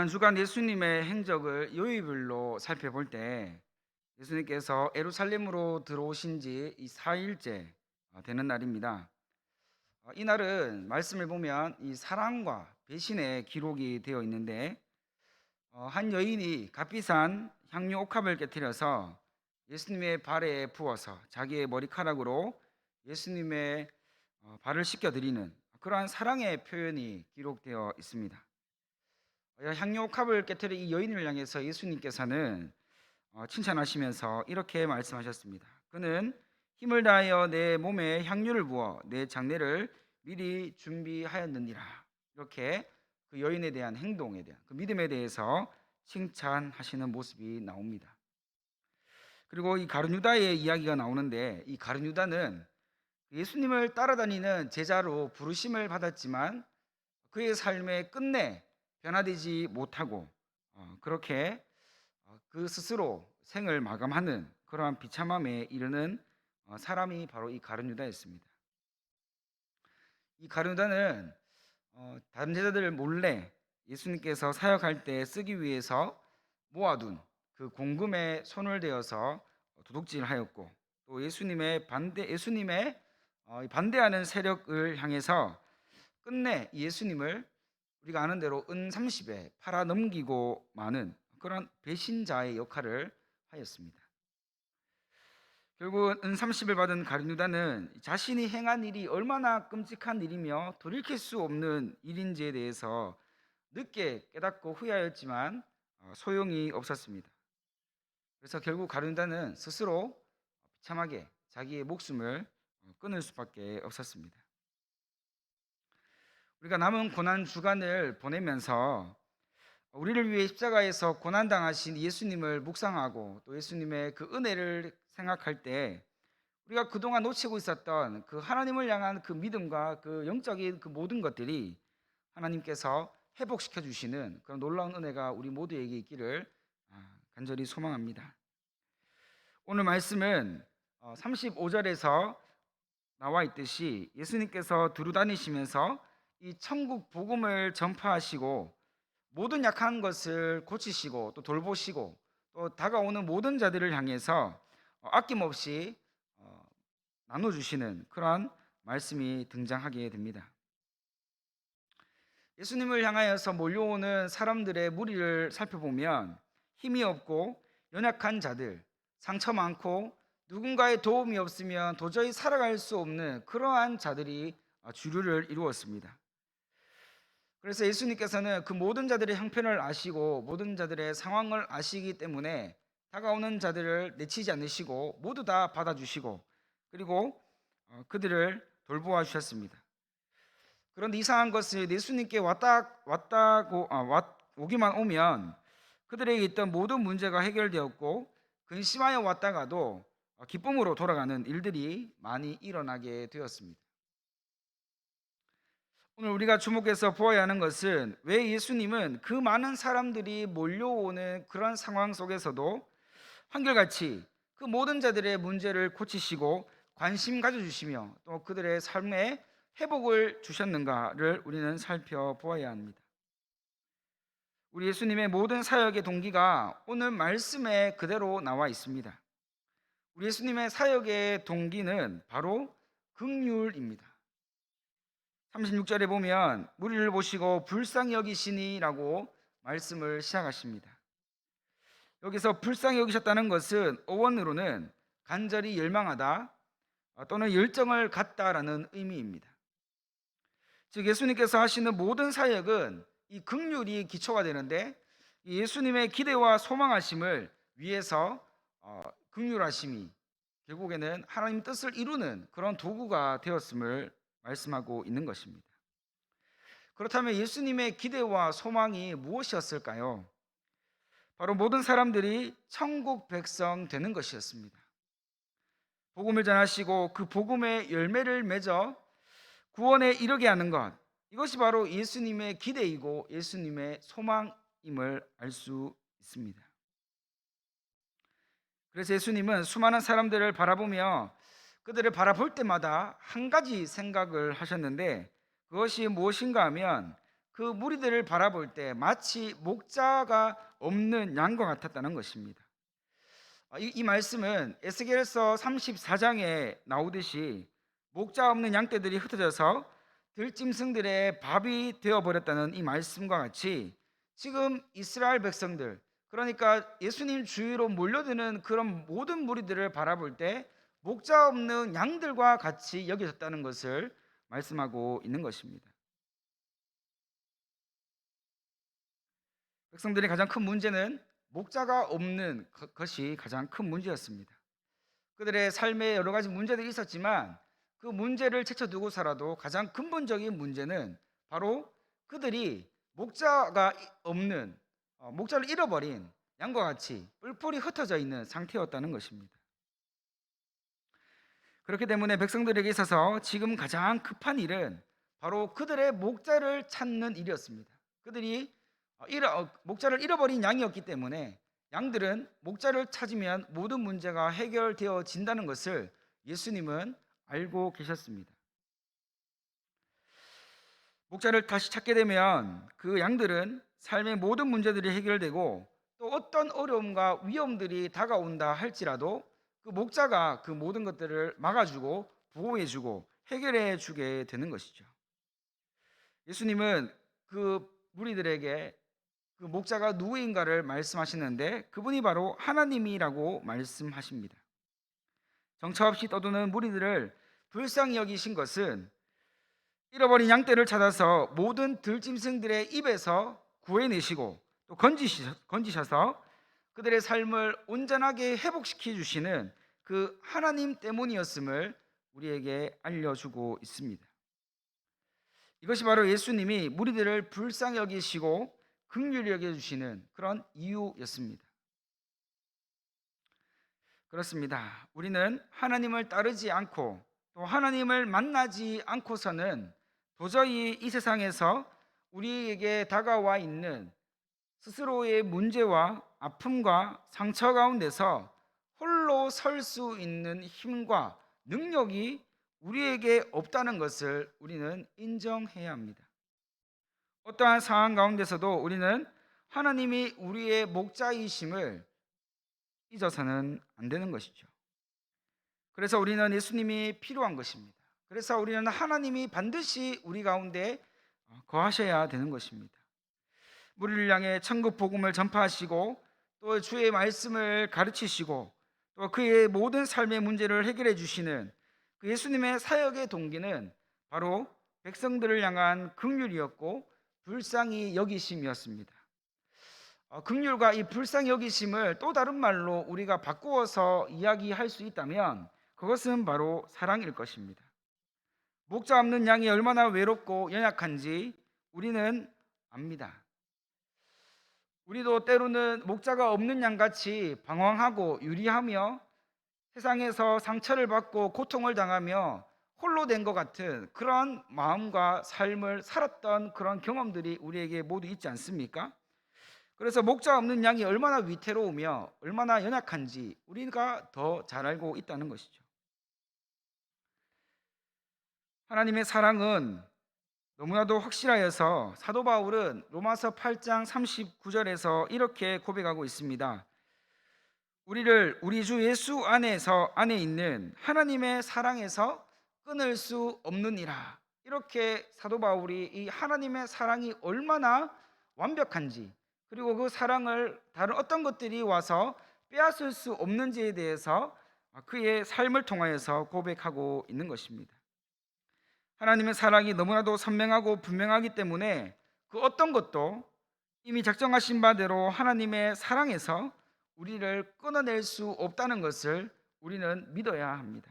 지난 주간 예수님의 행적을 요일별로 살펴볼 때 예수님께서 예루살렘으로 들어오신 지 이 4일째 되는 날입니다. 이 날은 말씀을 보면 이 사랑과 배신의 기록이 되어 있는데 한 여인이 값비싼 향유 옥합을 깨뜨려서 예수님의 발에 부어서 자기의 머리카락으로 예수님의 발을 씻겨드리는 그러한 사랑의 표현이 기록되어 있습니다. 향유옥합을 깨뜨린 이 여인을 향해서 예수님께서는 칭찬하시면서 이렇게 말씀하셨습니다. 그는 힘을 다하여 내 몸에 향유를 부어 내 장례를 미리 준비하였느니라. 이렇게 그 여인에 대한 행동에 대한 그 믿음에 대해서 칭찬하시는 모습이 나옵니다. 그리고 이 가룟 유다의 이야기가 나오는데, 이 가룟 유다는 예수님을 따라다니는 제자로 부르심을 받았지만 그의 삶의 끝내 변화되지 못하고 그렇게 그 스스로 생을 마감하는 그러한 비참함에 이르는 사람이 바로 이 가룟 유다였습니다. 이 가룟 유다는 다른 제자들 몰래 예수님께서 사역할 때 쓰기 위해서 모아둔 그 공금에 손을 대어서 도둑질하였고, 또 예수님의 반대하는 세력을 향해서 끝내 예수님을 우리가 아는 대로 은 30에 팔아 넘기고 마는 그런 배신자의 역할을 하였습니다. 결국 은 30을 받은 가룟 유다는 자신이 행한 일이 얼마나 끔찍한 일이며 돌이킬 수 없는 일인지에 대해서 늦게 깨닫고 후회하였지만 소용이 없었습니다. 그래서 결국 가룟 유다는 스스로 비참하게 자기의 목숨을 끊을 수밖에 없었습니다. 우리가 남은 고난 주간을 보내면서 우리를 위해 십자가에서 고난당하신 예수님을 묵상하고 또 예수님의 그 은혜를 생각할 때 우리가 그동안 놓치고 있었던 그 하나님을 향한 그 믿음과 그 영적인 그 모든 것들이 하나님께서 회복시켜 주시는 그런 놀라운 은혜가 우리 모두에게 있기를 간절히 소망합니다. 오늘 말씀은 35절에서 나와 있듯이 예수님께서 두루 다니시면서 이 천국 복음을 전파하시고 모든 약한 것을 고치시고 또 돌보시고 또 다가오는 모든 자들을 향해서 아낌없이 나눠주시는 그러한 말씀이 등장하게 됩니다. 예수님을 향하여서 몰려오는 사람들의 무리를 살펴보면 힘이 없고 연약한 자들, 상처 많고 누군가의 도움이 없으면 도저히 살아갈 수 없는 그러한 자들이 주류를 이루었습니다. 그래서 예수님께서는 그 모든 자들의 형편을 아시고 모든 자들의 상황을 아시기 때문에 다가오는 자들을 내치지 않으시고 모두 다 받아주시고 그리고 그들을 돌보아 주셨습니다. 그런데 이상한 것은 예수님께 오기만 오면 그들에게 있던 모든 문제가 해결되었고 근심하여 왔다가도 기쁨으로 돌아가는 일들이 많이 일어나게 되었습니다. 오늘 우리가 주목해서 보아야 하는 것은 왜 예수님은 그 많은 사람들이 몰려오는 그런 상황 속에서도 한결같이 그 모든 자들의 문제를 고치시고 관심 가져주시며 또 그들의 삶에 회복을 주셨는가를 우리는 살펴보아야 합니다. 우리 예수님의 모든 사역의 동기가 오늘 말씀에 그대로 나와 있습니다. 우리 예수님의 사역의 동기는 바로 긍휼입니다. 36절에 보면 무리를 보시고 불쌍히 여기시니라고 말씀을 시작하십니다. 여기서 불쌍히 여기셨다는 것은 어원으로는 간절히 열망하다 또는 열정을 갖다라는 의미입니다. 즉 예수님께서 하시는 모든 사역은 이 긍휼이 기초가 되는데 예수님의 기대와 소망하심을 위해서 긍휼하심이 결국에는 하나님 뜻을 이루는 그런 도구가 되었음을 말씀하고 있는 것입니다. 그렇다면 예수님의 기대와 소망이 무엇이었을까요? 바로 모든 사람들이 천국 백성 되는 것이었습니다. 복음을 전하시고 그 복음의 열매를 맺어 구원에 이르게 하는 것, 이것이 바로 예수님의 기대이고 예수님의 소망임을 알 수 있습니다. 그래서 예수님은 수많은 사람들을 바라보며 그들을 바라볼 때마다 한 가지 생각을 하셨는데 그것이 무엇인가 하면 그 무리들을 바라볼 때 마치 목자가 없는 양과 같았다는 것입니다. 이 말씀은 에스겔서 34장에 나오듯이 목자 없는 양떼들이 흩어져서 들짐승들의 밥이 되어버렸다는 이 말씀과 같이 지금 이스라엘 백성들, 그러니까 예수님 주위로 몰려드는 그런 모든 무리들을 바라볼 때 목자 없는 양들과 같이 여겨졌다는 것을 말씀하고 있는 것입니다. 백성들의 가장 큰 문제는 목자가 없는 것이 가장 큰 문제였습니다. 그들의 삶에 여러 가지 문제들이 있었지만 그 문제를 제쳐두고서라도 가장 근본적인 문제는 바로 그들이 목자가 없는, 목자를 잃어버린 양과 같이 뿔뿔이 흩어져 있는 상태였다는 것입니다. 그렇기 때문에 백성들에게 있어서 지금 가장 급한 일은 바로 그들의 목자를 찾는 일이었습니다. 그들이 목자를 잃어버린 양이었기 때문에 양들은 목자를 찾으면 모든 문제가 해결되어진다는 것을 예수님은 알고 계셨습니다. 목자를 다시 찾게 되면 그 양들은 삶의 모든 문제들이 해결되고 또 어떤 어려움과 위험들이 다가온다 할지라도 그 목자가 그 모든 것들을 막아주고 보호해주고 해결해주게 되는 것이죠. 예수님은 그 무리들에게 그 목자가 누구인가를 말씀하시는데 그분이 바로 하나님이라고 말씀하십니다. 정처 없이 떠도는 무리들을 불쌍히 여기신 것은 잃어버린 양떼를 찾아서 모든 들짐승들의 입에서 구해내시고 또 건지셔서 그들의 삶을 온전하게 회복시켜 주시는 그 하나님 때문이었음을 우리에게 알려주고 있습니다. 이것이 바로 예수님이 무리들을 불쌍히 여기시고 긍휼히 여겨주시는 그런 이유였습니다. 그렇습니다. 우리는 하나님을 따르지 않고 또 하나님을 만나지 않고서는 도저히 이 세상에서 우리에게 다가와 있는 스스로의 문제와 아픔과 상처 가운데서 홀로 설 수 있는 힘과 능력이 우리에게 없다는 것을 우리는 인정해야 합니다. 어떠한 상황 가운데서도 우리는 하나님이 우리의 목자이심을 잊어서는 안 되는 것이죠. 그래서 우리는 예수님이 필요한 것입니다. 그래서 우리는 하나님이 반드시 우리 가운데 거하셔야 되는 것입니다. 무리를 향해 천국 복음을 전파하시고 또 주의 말씀을 가르치시고 또 그의 모든 삶의 문제를 해결해 주시는 그 예수님의 사역의 동기는 바로 백성들을 향한 긍휼이었고 불쌍히 여기심이었습니다. 긍휼과 이 불쌍히 여기심을 또 다른 말로 우리가 바꾸어서 이야기할 수 있다면 그것은 바로 사랑일 것입니다. 목자 없는 양이 얼마나 외롭고 연약한지 우리는 압니다. 우리도 때로는 목자가 없는 양같이 방황하고 유리하며 세상에서 상처를 받고 고통을 당하며 홀로 된 것 같은 그런 마음과 삶을 살았던 그런 경험들이 우리에게 모두 있지 않습니까? 그래서 목자 없는 양이 얼마나 위태로우며 얼마나 연약한지 우리가 더 잘 알고 있다는 것이죠. 하나님의 사랑은 너무나도 확실하여서 사도 바울은 로마서 8장 39절에서 이렇게 고백하고 있습니다. 우리를 우리 주 예수 안에 있는 하나님의 사랑에서 끊을 수 없느니라. 이렇게 사도 바울이 이 하나님의 사랑이 얼마나 완벽한지 그리고 그 사랑을 다른 어떤 것들이 와서 빼앗을 수 없는지에 대해서 그의 삶을 통하여서 고백하고 있는 것입니다. 하나님의 사랑이 너무나도 선명하고 분명하기 때문에 그 어떤 것도 이미 작정하신 바대로 하나님의 사랑에서 우리를 끊어낼 수 없다는 것을 우리는 믿어야 합니다.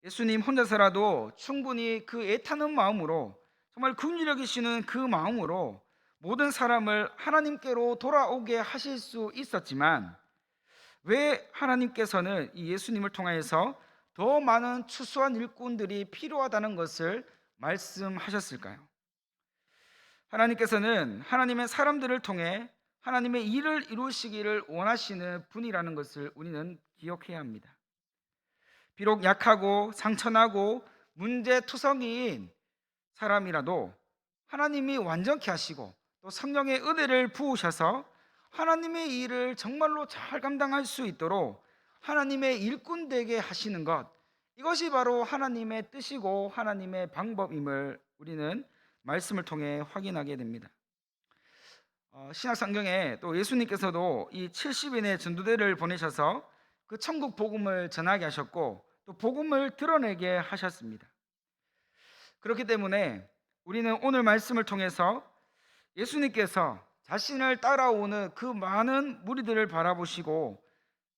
예수님 혼자서라도 충분히 그 애타는 마음으로 정말 긍휼히 여기시는 그 마음으로 모든 사람을 하나님께로 돌아오게 하실 수 있었지만 왜 하나님께서는 이 예수님을 통하여서 더 많은 추수한 일꾼들이 필요하다는 것을 말씀하셨을까요? 하나님께서는 하나님의 사람들을 통해 하나님의 일을 이루시기를 원하시는 분이라는 것을 우리는 기억해야 합니다. 비록 약하고 상처나고 문제투성이인 사람이라도 하나님이 완전케 하시고 또 성령의 은혜를 부으셔서 하나님의 일을 정말로 잘 감당할 수 있도록 하나님의 일꾼 되게 하시는 것, 이것이 바로 하나님의 뜻이고 하나님의 방법임을 우리는 말씀을 통해 확인하게 됩니다. 신약 성경에 또 예수님께서도 이 70인의 전도대를 보내셔서 그 천국 복음을 전하게 하셨고 또 복음을 드러내게 하셨습니다. 그렇기 때문에 우리는 오늘 말씀을 통해서 예수님께서 자신을 따라오는 그 많은 무리들을 바라보시고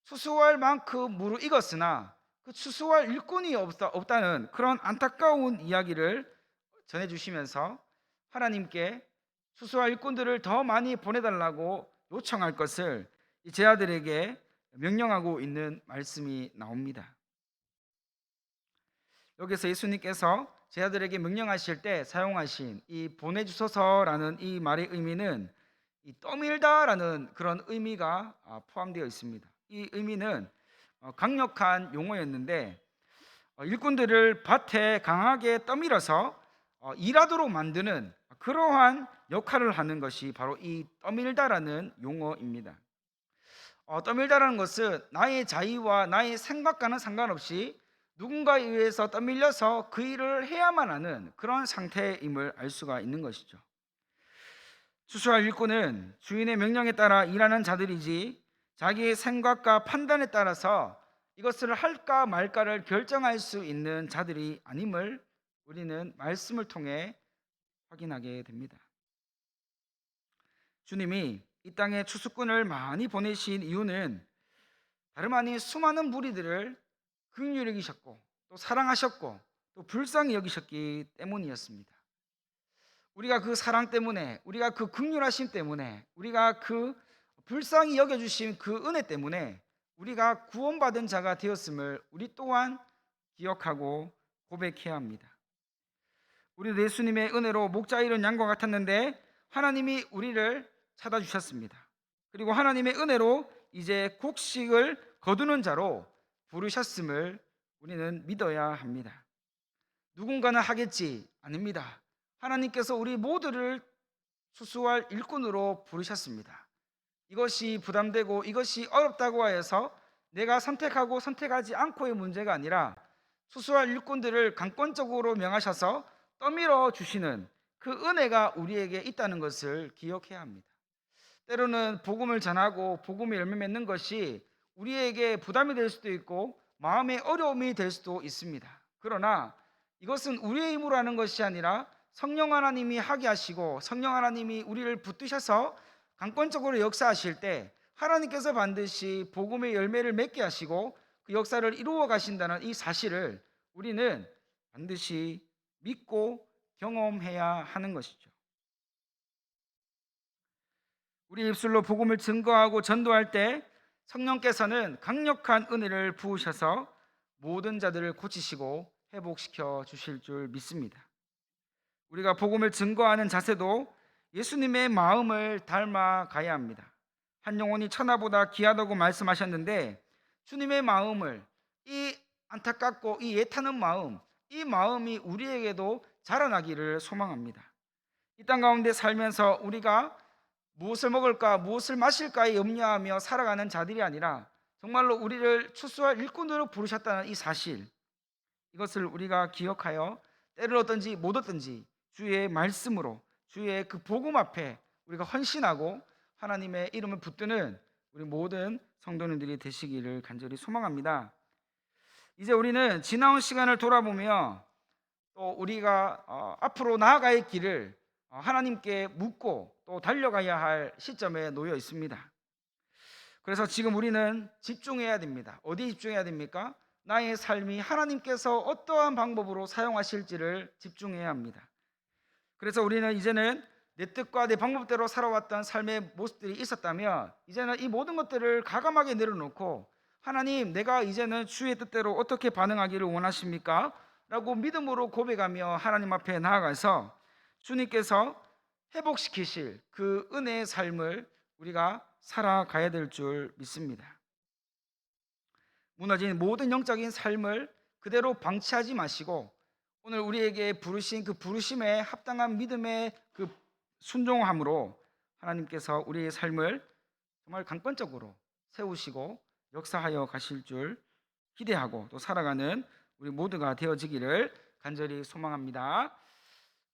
추수할 만큼 무르익었으나 그 추수할 일꾼이 없다는 그런 안타까운 이야기를 전해주시면서 하나님께 추수할 일꾼들을 더 많이 보내달라고 요청할 것을 이 제자들에게 명령하고 있는 말씀이 나옵니다. 여기서 예수님께서 제자들에게 명령하실 때 사용하신 이 보내주소서라는 이 말의 의미는 이 떠밀다라는 그런 의미가 포함되어 있습니다. 이 의미는 강력한 용어였는데 일꾼들을 밭에 강하게 떠밀어서 일하도록 만드는 그러한 역할을 하는 것이 바로 이 떠밀다라는 용어입니다. 떠밀다라는 것은 나의 자의와 나의 생각과는 상관없이 누군가에 의해서 떠밀려서 그 일을 해야만 하는 그런 상태임을 알 수가 있는 것이죠. 추수할 일꾼은 주인의 명령에 따라 일하는 자들이지 자기의 생각과 판단에 따라서 이것을 할까 말까를 결정할 수 있는 자들이 아님을 우리는 말씀을 통해 확인하게 됩니다. 주님이 이 땅에 추수꾼을 많이 보내신 이유는 다름 아닌 수많은 무리들을 긍휼히 여기셨고 또 사랑하셨고 또 불쌍히 여기셨기 때문이었습니다. 우리가 그 사랑 때문에, 우리가 그 긍휼하심 때문에, 우리가 그 불쌍히 여겨주신 그 은혜 때문에 우리가 구원받은 자가 되었음을 우리 또한 기억하고 고백해야 합니다. 우리도 예수님의 은혜로 목자 잃은 양과 같았는데 하나님이 우리를 찾아주셨습니다. 그리고 하나님의 은혜로 이제 곡식을 거두는 자로 부르셨음을 우리는 믿어야 합니다. 누군가는 하겠지, 아닙니다. 하나님께서 우리 모두를 추수할 일꾼으로 부르셨습니다. 이것이 부담되고 이것이 어렵다고 하여서 내가 선택하고 선택하지 않고의 문제가 아니라 추수할 일꾼들을 강권적으로 명하셔서 떠밀어 주시는 그 은혜가 우리에게 있다는 것을 기억해야 합니다. 때로는 복음을 전하고 복음에 열매 맺는 것이 우리에게 부담이 될 수도 있고 마음의 어려움이 될 수도 있습니다. 그러나 이것은 우리의 힘으로 하는 것이 아니라 성령 하나님이 하게 하시고 성령 하나님이 우리를 붙드셔서 강권적으로 역사하실 때 하나님께서 반드시 복음의 열매를 맺게 하시고 그 역사를 이루어 가신다는 이 사실을 우리는 반드시 믿고 경험해야 하는 것이죠. 우리 입술로 복음을 증거하고 전도할 때 성령께서는 강력한 은혜를 부으셔서 모든 자들을 고치시고 회복시켜 주실 줄 믿습니다. 우리가 복음을 증거하는 자세도 예수님의 마음을 닮아 가야 합니다. 한 영혼이 천하보다 귀하다고 말씀하셨는데 주님의 마음을, 이 안타깝고 이 애타는 마음, 이 마음이 우리에게도 자라나기를 소망합니다. 이 땅 가운데 살면서 우리가 무엇을 먹을까 무엇을 마실까에 염려하며 살아가는 자들이 아니라 정말로 우리를 추수할 일꾼으로 부르셨다는 이 사실, 이것을 우리가 기억하여 때를 얻든지 못 얻든지 주의 말씀으로 주의 그 복음 앞에 우리가 헌신하고 하나님의 이름을 붙드는 우리 모든 성도님들이 되시기를 간절히 소망합니다. 이제 우리는 지나온 시간을 돌아보며 또 우리가 앞으로 나아갈 길을 하나님께 묻고 또 달려가야 할 시점에 놓여 있습니다. 그래서 지금 우리는 집중해야 됩니다. 어디에 집중해야 됩니까? 나의 삶이 하나님께서 어떠한 방법으로 사용하실지를 집중해야 합니다. 그래서 우리는 이제는 내 뜻과 내 방법대로 살아왔던 삶의 모습들이 있었다면 이제는 이 모든 것들을 가감하게 내려놓고 하나님, 내가 이제는 주의 뜻대로 어떻게 반응하기를 원하십니까? 라고 믿음으로 고백하며 하나님 앞에 나아가서 주님께서 회복시키실 그 은혜의 삶을 우리가 살아가야 될 줄 믿습니다. 무너진 모든 영적인 삶을 그대로 방치하지 마시고 오늘 우리에게 부르신 그 부르심에 합당한 믿음의 그 순종함으로 하나님께서 우리의 삶을 정말 강권적으로 세우시고 역사하여 가실 줄 기대하고 또 살아가는 우리 모두가 되어지기를 간절히 소망합니다.